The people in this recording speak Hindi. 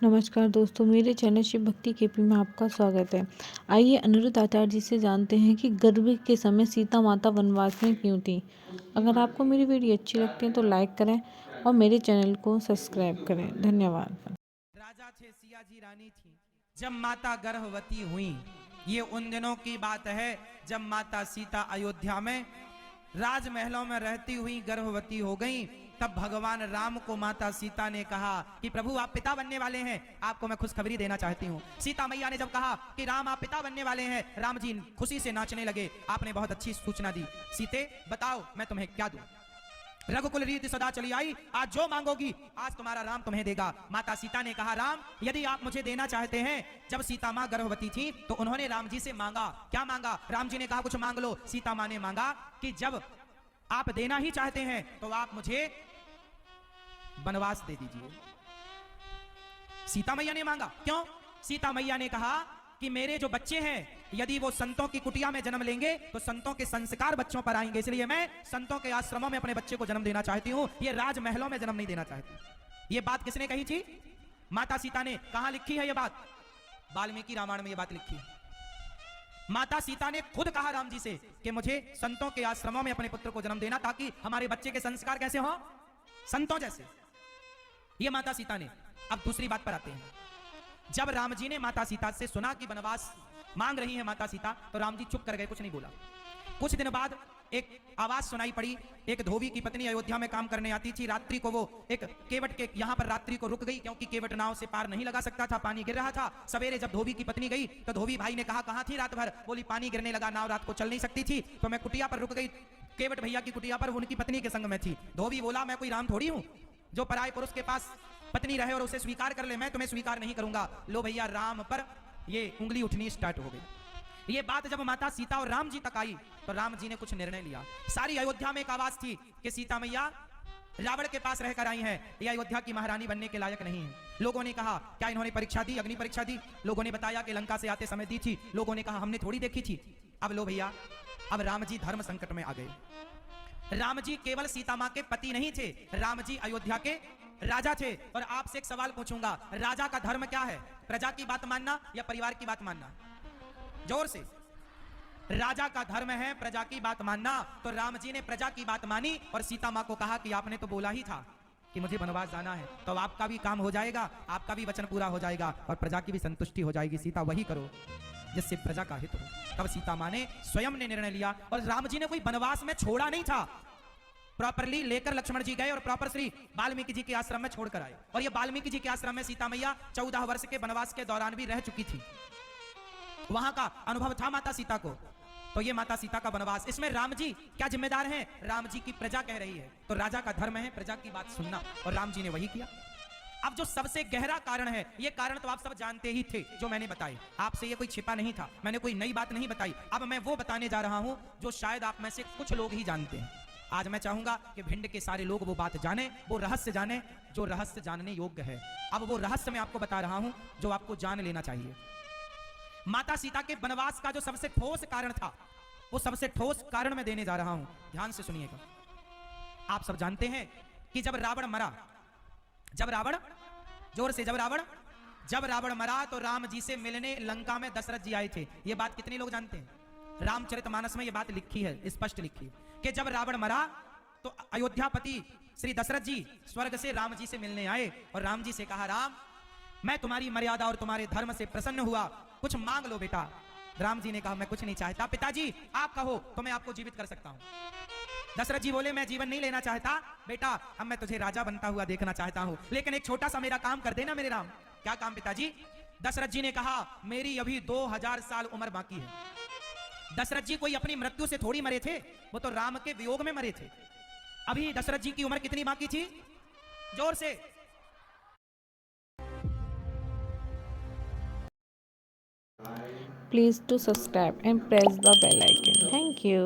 नमस्कार दोस्तों, मेरे चैनल शिव भक्ति केपी में आपका स्वागत है। आइए अनिरुद्ध आचार्य जी से जानते हैं कि गर्भ के समय सीता माता वनवास में क्यों थी। अगर आपको मेरी वीडियो अच्छी लगती है तो लाइक करें और मेरे चैनल को सब्सक्राइब करें। धन्यवाद। राजा थे, सिया जी रानी थी। जब माता गर्भवती हुई, ये उन दिनों की बात है जब माता सीता अयोध्या में राजमहलों में रहती हुई गर्भवती हो गई। तब भगवान राम को माता सीता ने कहा कि प्रभु आप पिता बनने वाले हैं, आपको मैं खुशखबरी देना चाहती हूँ। सीता मैया ने जब कहा कि राम आप पिता बनने वाले हैं, राम जी खुशी से नाचने लगे। आपने बहुत अच्छी सूचना दी, सीते बताओ मैं तुम्हें क्या दूं। रघुकुल रीति सदा चली आई, आज जो मांगोगी आज तुम्हारा राम तुम्हें देगा। माता सीता ने कहा राम यदि आप मुझे देना चाहते हैं, जब सीता माँ गर्भवती थी तो उन्होंने राम जी से मांगा, क्या मांगा? राम जी ने कहा कुछ मांग लो। सीता माँ ने मांगा कि जब आप देना ही चाहते हैं तो आप मुझे वनवास दे दीजिए। सीता मैया ने मांगा, क्यों? सीता मैया ने कहा कि मेरे जो बच्चे हैं यदि वो संतों की कुटिया में जन्म लेंगे तो संतों के संस्कार बच्चों पर आएंगे, इसलिए मैं संतों के आश्रमों में अपने बच्चे को जन्म देना चाहती हूँ, ये राजमहलों में जन्म नहीं देना चाहती। ये बात किसने कही थी? माता सीता ने। कहां लिखी है ये बात? वाल्मीकि रामायण में ये बात लिखी है। माता सीता ने खुद कहा राम जी से कि मुझे संतों के आश्रमों में अपने पुत्र को जन्म देना, ताकि हमारे बच्चे के संस्कार कैसे हो? संतों जैसे। ये माता सीता ने। अब दूसरी बात पर आते हैं। जब राम जी ने माता सीता से सुना कि वनवास मांग रही है माता सीता, तो राम जी चुप कर गए, कुछ नहीं बोला। कुछ दिन बाद एक आवाज सुनाई पड़ी। एक धोबी की पत्नी अयोध्या में काम करने आती थी। रात्रि को वो एक केवट के यहां पर रात्रि को रुक गई, क्योंकि केवट नाव से पार नहीं लगा सकता था, पानी गिर रहा था। सवेरे जब धोबी की पत्नी गई तो धोबी भाई ने कहा कहां थी रात भर? बोली पानी गिरने लगा, नाव रात को चल नहीं सकती थी तो मैं कुटिया पर रुक गई। केवट भैया की कुटिया पर उनकी पत्नी के संग में थी। धोबी बोला मैं कोई राम थोड़ी हूं जो पराये पुरुष के पास पत्नी रहे और उसे स्वीकार कर ले, मैं तुम्हें स्वीकार नहीं करूंगा। लो भैया, राम पर ये उंगली उठनी स्टार्ट हो गई। ये बात जब माता सीता और राम जी तक आई तो राम जी ने कुछ निर्णय लिया। सारी अयोध्या में एक आवाज थी कि सीता मैया रावण के पास रहकर आई हैं, ये अयोध्या की महारानी बनने के लायक नहीं है। लोगों ने कहा क्या इन्होंने परीक्षा दी, अग्नि परीक्षा दी? लोगों ने बताया कि लंका से आते समय दी थी। लोगों ने कहा हमने थोड़ी देखी थी। अब लो भैया, अब राम जी धर्म संकट में आ गए। राम जी केवल सीता मां के पति नहीं थे, राम जी अयोध्या के राजा थे। और आपसे एक सवाल पूछूंगा, राजा का धर्म क्या है? प्रजा की बात मानना या परिवार की बात मानना? जोर से। राजा का धर्म है प्रजा की बात मानना। तो राम जी ने प्रजा की बात मानी और सीता मां को कहा कि आपने तो बोला ही था कि मुझे वनवास जाना है, तो आपका भी काम हो जाएगा, आपका भी वचन पूरा हो जाएगा और प्रजा की भी संतुष्टि हो जाएगी। सीता वही करो जिससे प्रजा का हित हो। तब सीता मां ने स्वयं ने निर्णय लिया। और राम जी ने कोई वनवास में छोड़ा नहीं था, प्रॉपरली लेकर लक्ष्मण जी गए और प्रॉपर श्री वाल्मीकि जी के आश्रम में छोड़कर आए। और ये वाल्मीकि जी के आश्रम में सीता मैया 14 वर्ष के वनवास के दौरान भी रह चुकी थी। वहां का अनुभव था माता सीता को। तो ये माता सीता का वनवास, इसमें राम जी क्या जिम्मेदार हैं? राम जी की प्रजा कह रही है, तो राजा का धर्म है प्रजा की बात सुनना, और राम जी ने वही किया। अब जो सबसे गहरा कारण है, ये कारण तो आप सब जानते ही थे जो मैंने बताए, आपसे ये कोई छिपा नहीं था, मैंने कोई नई बात नहीं बताई। अब मैं वो बताने जा रहा हूं जो शायद आप में से कुछ लोग ही जानते हैं। आज मैं चाहूंगा कि भिंड के सारे लोग वो बात जाने, वो रहस्य जाने जो रहस्य जानने योग्य है। अब वो रहस्य मैं आपको बता रहा हूं जो आपको जान लेना चाहिए। माता सीता के वनवास का जो सबसे ठोस कारण था, वो सबसे ठोस कारण मैं देने जा रहा हूं, ध्यान से सुनिएगा। आप सब जानते हैं कि जब रावण मरा, जब रावण, जोर से, जब रावण मरा तो राम जी से मिलने लंका में दशरथ जी आए थे। ये बात कितने लोग जानते हैं? रामचरितमानस में ये बात लिखी है, स्पष्ट लिखी है कि जब रावण मरा तो अयोध्यापति श्री दशरथ जी स्वर्ग से राम जी से मिलने आए और राम जी से कहा राम मैं तुम्हारी मर्यादा और तुम्हारे धर्म से प्रसन्न हुआ, कुछ मांग लो बेटा। राम जी ने कहा मैं कुछ नहीं चाहता। पिताजी आप कहो तो मैं आपको जीवित कर सकता हूं। दशरथ जी बोले मैं जीवन नहीं लेना चाहता बेटा, अब मैं तुझे राजा बनता हुआ देखना चाहता हूं, लेकिन एक छोटा सा मेरा काम कर देना मेरे राम। क्या काम पिताजी? दशरथ जी ने कहा मेरी अभी 2000 साल उम्र बाकी है। दशरथ जी कोई अपनी मृत्यु से थोड़ी मरे थे, वो तो राम के वियोग में मरे थे। अभी दशरथ जी की उम्र कितनी बाकी थी? जोर से। Please do subscribe and press the bell icon. Thank you.